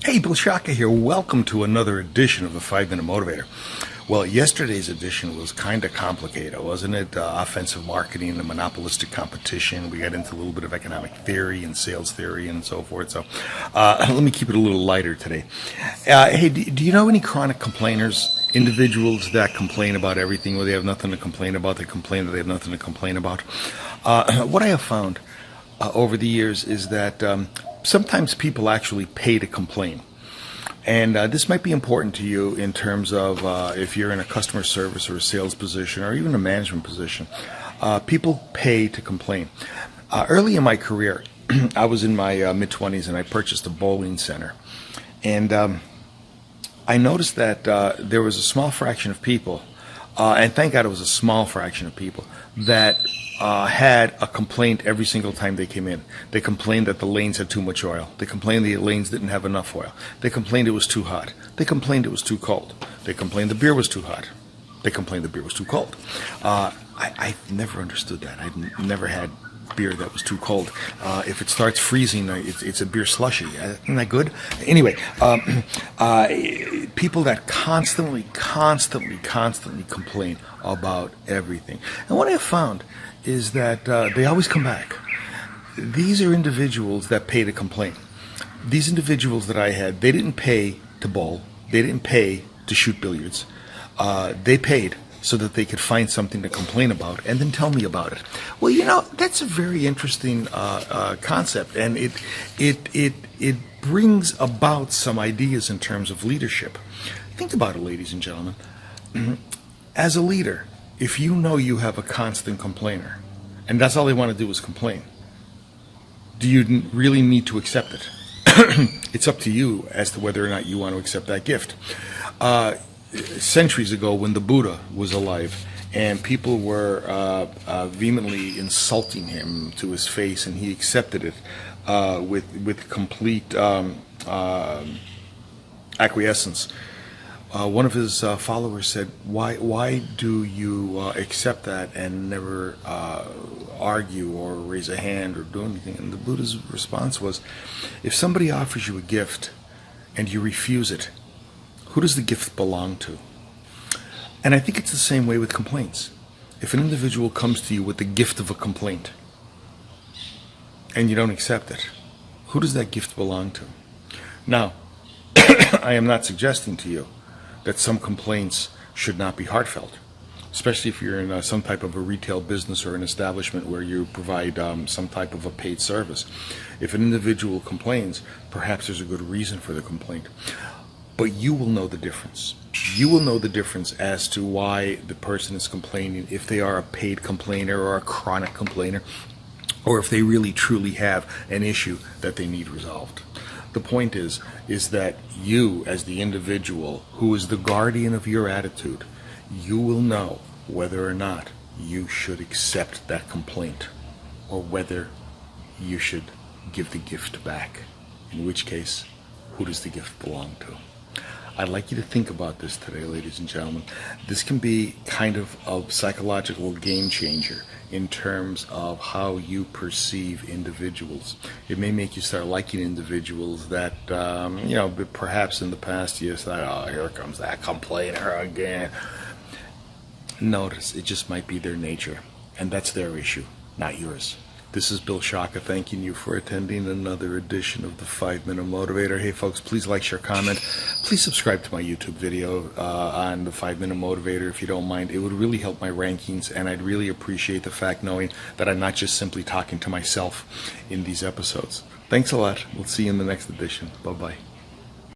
Hey, Bill Shaka here. Welcome to another edition of the 5 Minute Motivator. Well, yesterday's edition was kind of complicated, wasn't it? Offensive marketing and monopolistic competition. We got into a little bit of economic theory and sales theory and so forth. So let me keep it a little lighter today. Hey, do you know any chronic complainers? Individuals that complain about everything, where they have nothing to complain about. They complain that they have nothing to complain about. What I have found over the years is that sometimes people actually pay to complain. And this might be important to you in terms of if you're in a customer service or a sales position or even a management position. People pay to complain. Early in my career, I was in my mid-20s and I purchased a bowling center. And I noticed that there was a small fraction of people, and thank God it was a small fraction of people, that had a complaint every single time they came in. They complained that the lanes had too much oil. They complained the lanes didn't have enough oil. They complained it was too hot. They complained it was too cold. They complained the beer was too hot. They complained the beer was too cold. I never understood that. I've never had beer that was too cold. If it starts freezing, it's a beer slushy. Isn't that good? Anyway, people that constantly complain about everything. And what I have found is that they always come back. These are individuals that pay to complain. These individuals that I had, they didn't pay to bowl. They didn't pay to shoot billiards. They paid so that they could find something to complain about and then tell me about it. Well, that's a very interesting concept, and it brings about some ideas in terms of leadership. Think about it, ladies and gentlemen. As a leader, if you know you have a constant complainer, and that's all they want to do is complain, do you really need to accept it? It's up to you as to whether or not you want to accept that gift. Centuries ago, when the Buddha was alive, and people were vehemently insulting him to his face, and he accepted it with complete acquiescence. One of his followers said, why do you accept that and never argue or raise a hand or do anything? And the Buddha's response was, if somebody offers you a gift and you refuse it, who does the gift belong to? And I think it's the same way with complaints. If an individual comes to you with the gift of a complaint and you don't accept it, who does that gift belong to? Now, I am not suggesting to you that some complaints should not be heartfelt, especially if you're in some type of a retail business or an establishment where you provide some type of a paid service. If an individual complains, perhaps there's a good reason for the complaint. But you will know the difference. You will know the difference as to why the person is complaining, if they are a paid complainer or a chronic complainer, or if they really truly have an issue that they need resolved. The point is that you, as the individual who is the guardian of your attitude, you will know whether or not you should accept that complaint or whether you should give the gift back. In which case, who does the gift belong to? I'd like you to think about this today, ladies and gentlemen. This can be kind of a psychological game changer in terms of how you perceive individuals. It may make you start liking individuals that, perhaps in the past you thought, oh, here comes that complainer again. Notice, it just might be their nature, and that's their issue, not yours. This is Bill Shaka thanking you for attending another edition of the 5 Minute Motivator. Hey folks, please like, share, comment. Please subscribe to my YouTube video on the 5 Minute Motivator if you don't mind. It would really help my rankings, and I'd really appreciate the fact knowing that I'm not just simply talking to myself in these episodes. Thanks a lot. We'll see you in the next edition. Bye-bye.